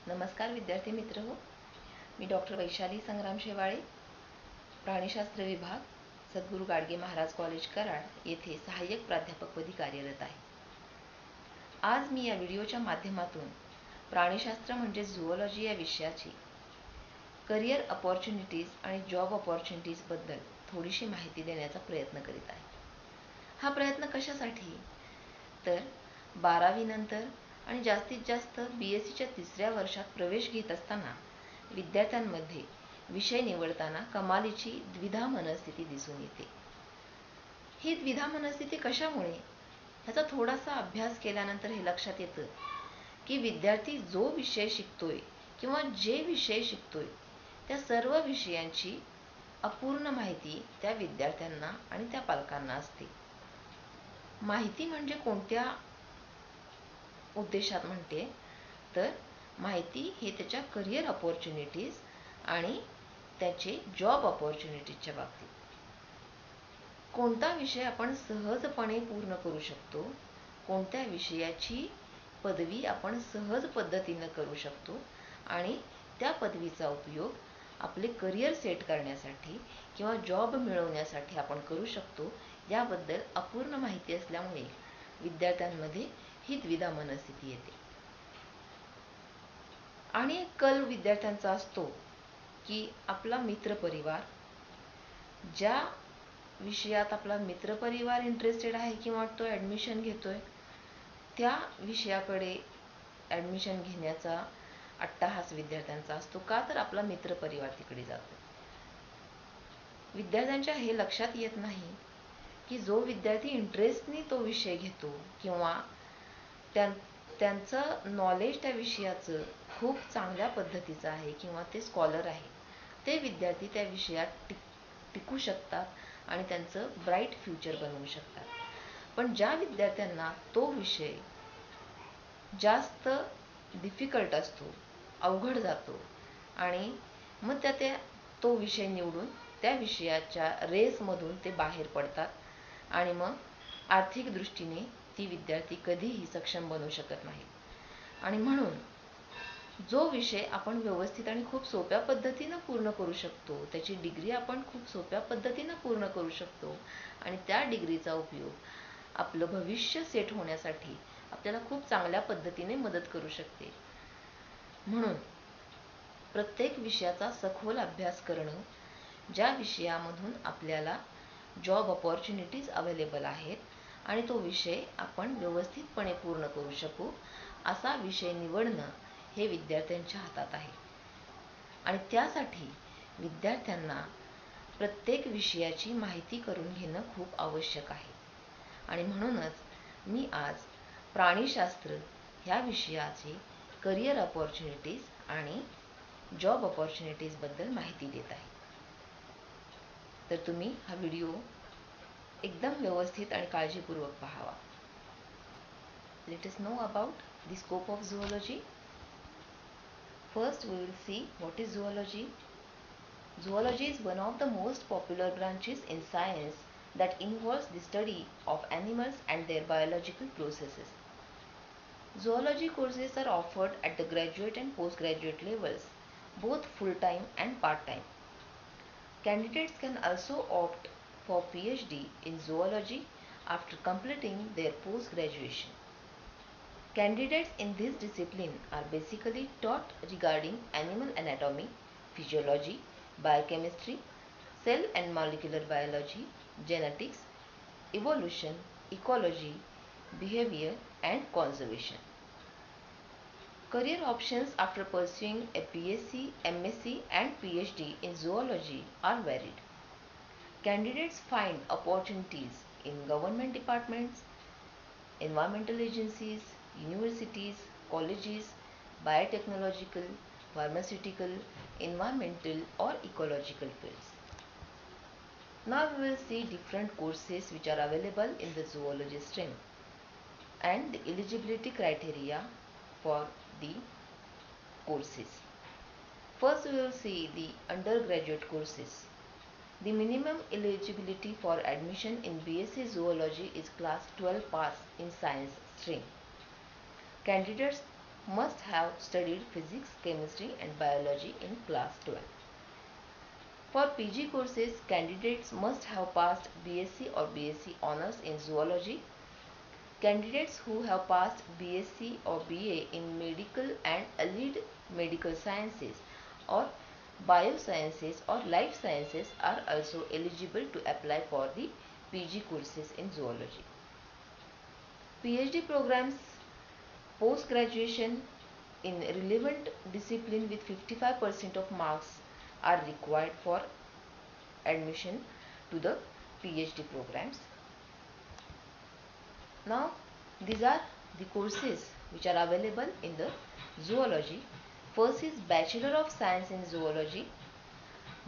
नमस्कार विद्यार्थी मित्र हो, मी डॉक्टर वैशाली संग्राम शेवाळे, प्राणीशास्त्र विभाग, सद्गुरू गाडगे महाराज कॉलेज कराड येथे सहाय्यक प्राध्यापकपदी कार्यरत आहे. आज मी या व्हिडिओच्या माध्यमातून प्राणीशास्त्र म्हणजे झुऑलॉजी या विषयाची करिअर अपॉर्च्युनिटीज आणि जॉब अपॉर्च्युनिटीज बद्दल थोडीशी माहिती देण्याचा प्रयत्न करीत आहे. हा प्रयत्न कशासाठी? तर 12वी नंतर आणि जास्तीत जास्त BScच्या 3ऱ्या वर्षात प्रवेश घेत असताना विद्यार्थ्यांमध्ये विषय निवडताना कमालीची द्विधा मनस्थिती दिसून येते. ही द्विधा मनस्थिती कशामुळे? ह्याचा थोडासा अभ्यास केल्यानंतर हे लक्षात येतं की विद्यार्थी जो विषय शिकतोय किंवा जे विषय शिकतोय त्या सर्व विषयांची अपूर्ण माहिती त्या विद्यार्थ्यांना आणि त्या पालकांना असते. माहिती म्हणजे कोणत्या उद्देशात म्हणते? तर माहिती हे त्याच्या करिअर अपॉर्च्युनिटीज आणि त्याचे जॉब अपॉर्च्युनिटीजच्या बाबतीत. कोणता विषय आपण सहजपणे पूर्ण करू शकतो, कोणत्या विषयाची पदवी आपण सहज पद्धतीनं करू शकतो आणि त्या पदवीचा उपयोग आपले करिअर सेट करण्यासाठी किंवा जॉब मिळवण्यासाठी आपण करू शकतो, याबद्दल अपूर्ण माहिती असल्यामुळे विद्यार्थ्यांमध्ये ही द्विधा मनस्थिती येते. आणि एक कल विद्यार्थ्यांचा असतो की आपला मित्रपरिवार, ज्या विषयात आपला मित्रपरिवार इंटरेस्टेड आहे किंवा तो ॲडमिशन घेतोय त्या विषयाकडे ॲडमिशन घेण्याचा अट्टाहास विद्यार्थ्यांचा असतो. का? तर आपला मित्रपरिवार तिकडे जातो. विद्यार्थ्यांच्या हे लक्षात येत नाही की जो विद्यार्थी इंटरेस्टने तो विषय घेतो किंवा त्यांचं नॉलेज त्या विषयाचं खूप चांगल्या पद्धतीचं आहे किंवा ते स्कॉलर आहे, ते विद्यार्थी त्या विषयात टिकू शकतात आणि त्यांचं ब्राईट फ्युचर बनवू शकतात. पण ज्या विद्यार्थ्यांना तो विषय जास्त डिफिकल्ट असतो, अवघड जातो आणि मग त्या तो विषय निवडून त्या विषयाच्या रेसमधून ते बाहेर पडतात आणि मग आर्थिक दृष्टीने ती विद्यार्थी कधीही सक्षम बनू शकत नाही. आणि म्हणून जो विषय आपण व्यवस्थित आणि खूप सोप्या पद्धतीनं पूर्ण करू शकतो, त्याची डिग्री आपण खूप सोप्या पद्धतीनं पूर्ण करू शकतो आणि त्या डिग्रीचा उपयोग आपलं भविष्य सेट होण्यासाठी आपल्याला खूप चांगल्या पद्धतीने मदत करू शकते. म्हणून प्रत्येक विषयाचा सखोल अभ्यास करणं, ज्या विषयामधून आपल्याला जॉब अपॉर्च्युनिटीज अवेलेबल आहेत आणि तो विषय आपण व्यवस्थितपणे पूर्ण करू शकू असा विषय निवडणं हे विद्यार्थ्यांच्या हातात आहे. आणि त्यासाठी विद्यार्थ्यांना प्रत्येक विषयाची माहिती करून घेणं खूप आवश्यक आहे. आणि म्हणूनच मी आज प्राणीशास्त्र ह्या विषयाचे करिअर अपॉर्च्युनिटीज आणि जॉब अपॉर्च्युनिटीज बद्दल माहिती देत आहे. तर तुम्ही हा व्हिडिओ एकदम व्यवस्थित आणि काळजीपूर्वक पाहावा. Let us know about the scope of zoology. First we will see what is zoology. Zoology is one of the most popular branches in science that involves the study of animals and their biological processes. Zoology courses are offered at the graduate and postgraduate levels, both full-time and part-time. Candidates can also opt for PhD in zoology after completing their post-graduation. Candidates in this discipline are basically taught regarding animal anatomy, physiology, biochemistry, cell and molecular biology, genetics, evolution, ecology, behavior and conservation. Career options after pursuing a BSc, MSc and PhD in zoology are varied. Candidates find opportunities in government departments, environmental agencies, universities, colleges, biotechnological, pharmaceutical, environmental or ecological fields. Now we will see different courses which are available in the zoology stream and the eligibility criteria for the courses. First we will see the undergraduate courses. The minimum eligibility for admission in BSc Zoology is class 12 pass in science stream. Candidates must have studied physics, chemistry and biology in class 12. For PG courses, candidates must have passed BSc or BSc Honours in Zoology. Candidates who have passed BSc or BA in Medical and Allied Medical Sciences or Biosciences or Life Sciences are also eligible to apply for the PG courses in Zoology. PhD programs post-graduation in relevant discipline with 55% of marks are required for admission to the PhD programs. Now, these are the courses which are available in the Zoology. First is Bachelor of Science in Zoology,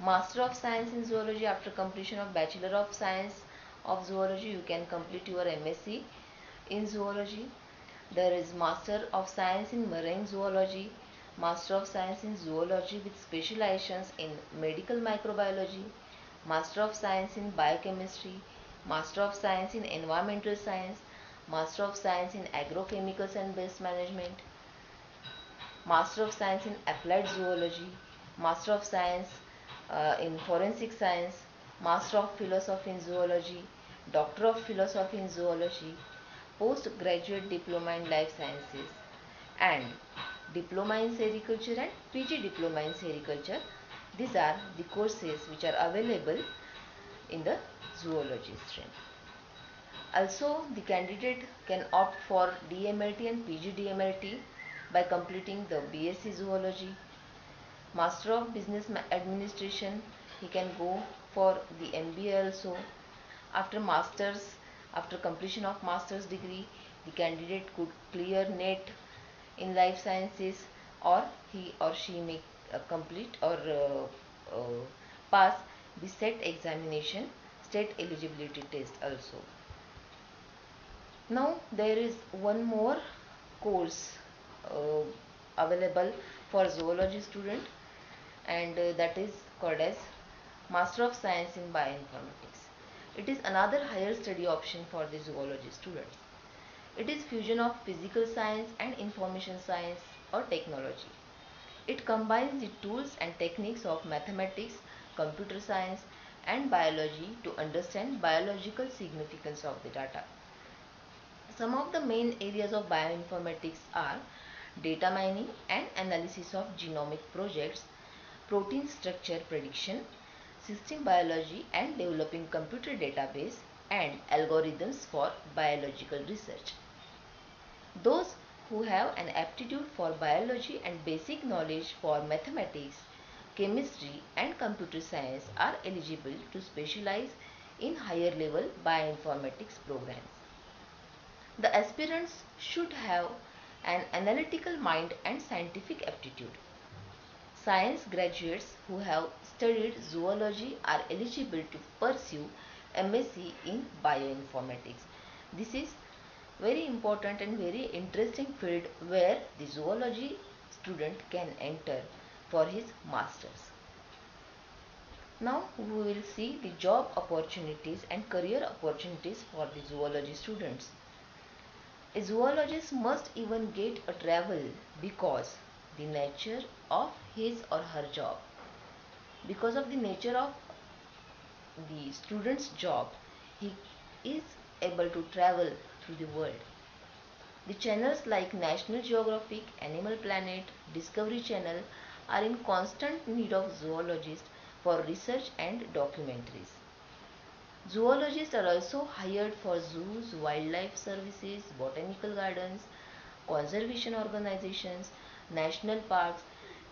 Master of Science in Zoology. After completion of Bachelor of Science of Zoology, you can complete your MSc in Zoology. There is Master of Science in Marine Zoology, Master of Science in Zoology with specializations in Medical Microbiology, Master of Science in Biochemistry, Master of Science in Environmental Science, Master of Science in Agrochemicals and Waste Management, Master of Science in Applied Zoology, Master of Science in Forensic Science, Master of Philosophy in Zoology, Doctor of Philosophy in Zoology, Postgraduate Diploma in Life Sciences, and Diploma in Sericulture and PG Diploma in Sericulture. These are the courses which are available in the Zoology stream. Also, the candidate can opt for DMLT and PG DMLT by completing the BSc Zoology. Master of Business Administration, he can go for the MBA also. After completion of master's degree, the candidate could clear NET in life sciences, or he or she may complete or pass the SET examination, state eligibility test also. Now there is one more course available for zoology student, and that is called as Master of Science in Bioinformatics. It is another higher study option for the zoology students. It is fusion of physical science and information science or technology. It combines the tools and techniques of mathematics, computer science and biology to understand biological significance of the data. Some of the main areas of bioinformatics are data mining and analysis of genomic projects, protein structure prediction, system biology and developing computer database, and algorithms for biological research. Those who have an aptitude for biology and basic knowledge for mathematics, chemistry and computer science are eligible to specialize in higher level bioinformatics programs. The aspirants should have an analytical mind and scientific aptitude. Science graduates who have studied zoology are eligible to pursue MSc in bioinformatics. This is very important and very interesting field where the zoology student can enter for his masters. Now we will see the job opportunities and career opportunities for the zoology students. A zoologist must even get a travel because the nature of his or her job. Because of the nature of the student's job, he is able to travel through the world. The channels like National Geographic, Animal Planet, Discovery Channel are in constant need of zoologists for research and documentaries. Zoologists are also hired for zoos, wildlife services, botanical gardens, conservation organizations, national parks,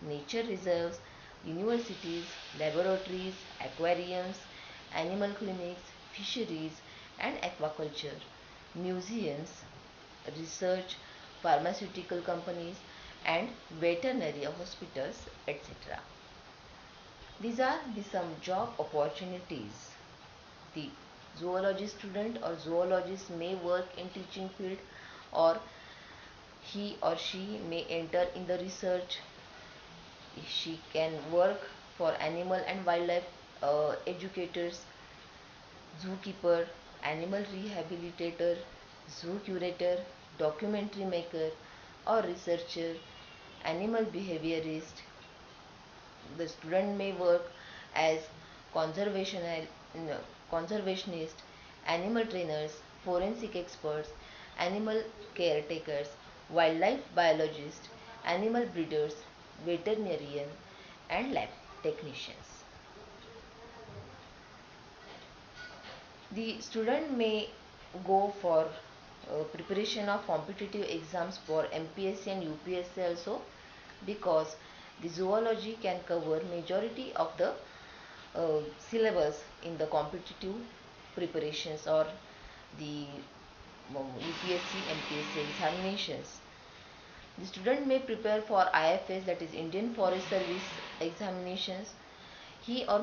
nature reserves, universities, laboratories, aquariums, animal clinics, fisheries and aquaculture, museums, research, pharmaceutical companies and veterinary hospitals, etc. These are some job opportunities. The zoology student or zoologist may work in teaching field, or he or she may enter in the research. She can work for animal and wildlife educators, zookeeper, animal rehabilitator, zoo curator, documentary maker, or researcher, animal behaviorist. The student may work as conservational, no, conservationist, animal trainers, forensic experts, animal caretakers, wildlife biologists, animal breeders, veterinarian, and lab technicians. The student may go for preparation of competitive exams for MPSC and UPSC also, because the zoology can cover majority of the syllabus in the competitive preparations or the UPSC MPSC examinations. The student may prepare for IFS, that is Indian Forest Service examinations. He or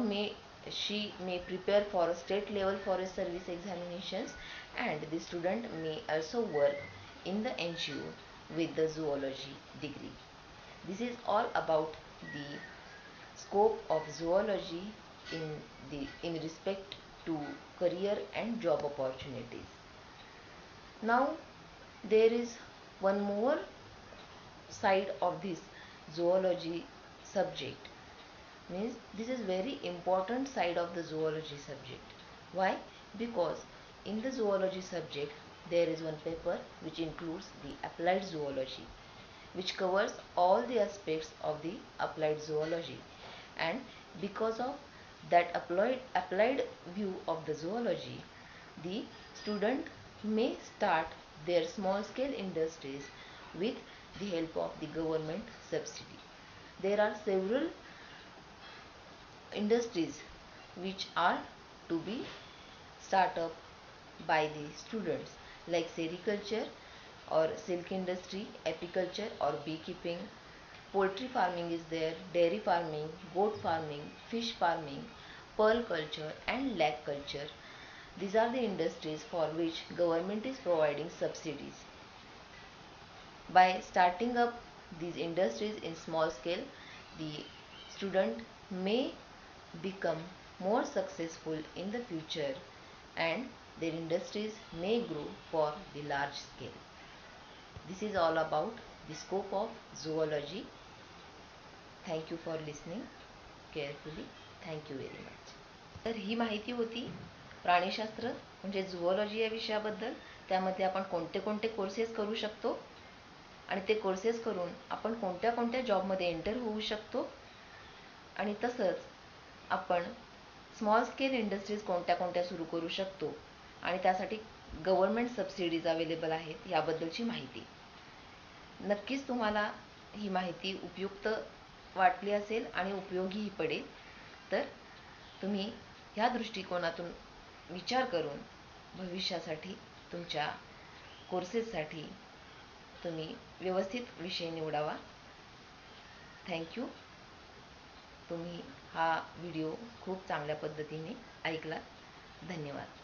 she may prepare for state level forest service examinations, and the student may also work in the NGO with the zoology degree. This is all about the scope of zoology in respect to career and job opportunities. Now there is one more side of this zoology subject, means this is very important side of the zoology subject. Why? Because in the zoology subject there is one paper which includes the applied zoology, which covers all the aspects of the applied zoology, and because of that applied view of the zoology, the student may start their small scale industries with the help of the government subsidy. There are several industries which are to be start up by the students, like sericulture or silk industry, apiculture or beekeeping, poultry farming is there, dairy farming, goat farming, fish farming, pearl culture and lag culture. These are the industries for which government is providing subsidies. By starting up these industries in small scale, the student may become more successful in the future, and their industries may grow for the large scale. This is all about the scope of zoology. Thank you for listening carefully. Thank you very much. तर ही माहिती होती प्राणीशास्त्र म्हणजे झुऑलॉजी या विषयाबद्दल. त्यामध्ये आपण कोणते कोणते courses करू शकतो आणि ते कोर्सेस करून आपण कोणत्या कोणत्या जॉबमध्ये एंटर होऊ शकतो, आणि तसंच आपण स्मॉल स्केल इंडस्ट्रीज कोणत्या कोणत्या सुरू करू शकतो आणि त्यासाठी गव्हर्नमेंट सबसिडीज अवेलेबल आहेत याबद्दलची माहिती. नक्कीच तुम्हाला ही माहिती उपयुक्त वाटली असेल आणि उपयोगीही पडेल. तर तुम्ही ह्या दृष्टिकोनातून विचार करून भविष्यासाठी तुमच्या कोर्सेससाठी तुम्ही व्यवस्थित विषय निवडावा. थँक्यू. तुम्ही हा व्हिडिओ खूप चांगल्या पद्धतीने ऐकला. धन्यवाद.